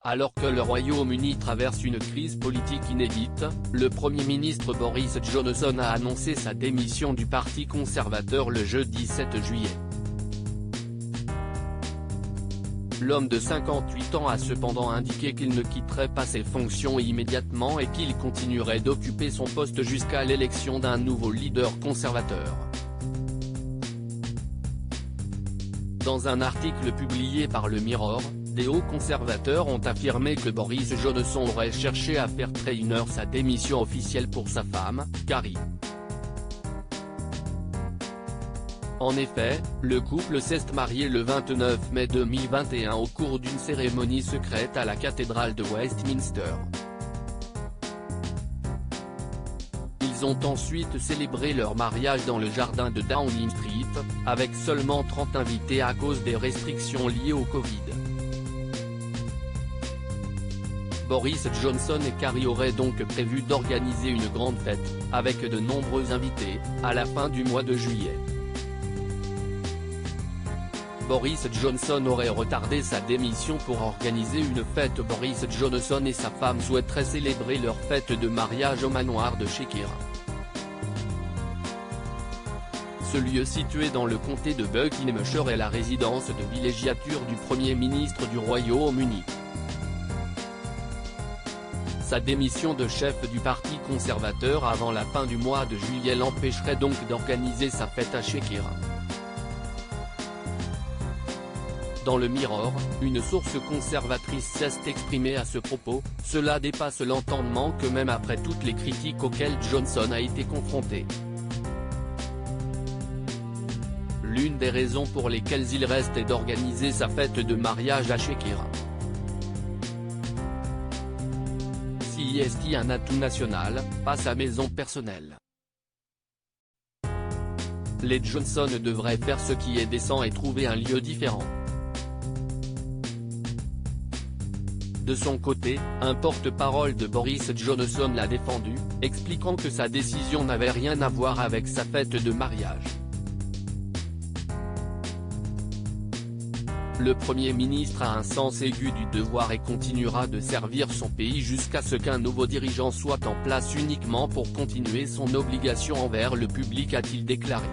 Alors que le Royaume-Uni traverse une crise politique inédite, le Premier ministre Boris Johnson a annoncé sa démission du Parti conservateur le jeudi 7 juillet. L'homme de 58 ans a cependant indiqué qu'il ne quitterait pas ses fonctions immédiatement et qu'il continuerait d'occuper son poste jusqu'à l'élection d'un nouveau leader conservateur. Dans un article publié par le Mirror, des hauts conservateurs ont affirmé que Boris Johnson aurait cherché à faire traîner sa démission officielle pour sa femme, Carrie. En effet, le couple s'est marié le 29 mai 2021 au cours d'une cérémonie secrète à la cathédrale de Westminster. Ils ont ensuite célébré leur mariage dans le jardin de Downing Street, avec seulement 30 invités à cause des restrictions liées au Covid. Boris Johnson et Carrie auraient donc prévu d'organiser une grande fête, avec de nombreux invités, à la fin du mois de juillet. Boris Johnson aurait retardé sa démission pour organiser une fête. Boris Johnson et sa femme souhaiteraient célébrer leur fête de mariage au manoir de Shekir. Ce lieu situé dans le comté de Buckinghamshire est la résidence de villégiature du Premier ministre du Royaume-Uni. Sa démission de chef du Parti conservateur avant la fin du mois de juillet l'empêcherait donc d'organiser sa fête à Shekir. Dans le Mirror, une source conservatrice s'est exprimée à ce propos: cela dépasse l'entendement que même après toutes les critiques auxquelles Johnson a été confronté. L'une des raisons pour lesquelles il reste est d'organiser sa fête de mariage à Shekir. Si est un atout national, pas sa maison personnelle. Les Johnson devraient faire ce qui est décent et trouver un lieu différent. De son côté, un porte-parole de Boris Johnson l'a défendu, expliquant que sa décision n'avait rien à voir avec sa fête de mariage. Le Premier ministre a un sens aigu du devoir et continuera de servir son pays jusqu'à ce qu'un nouveau dirigeant soit en place uniquement pour continuer son obligation envers le public, a-t-il déclaré.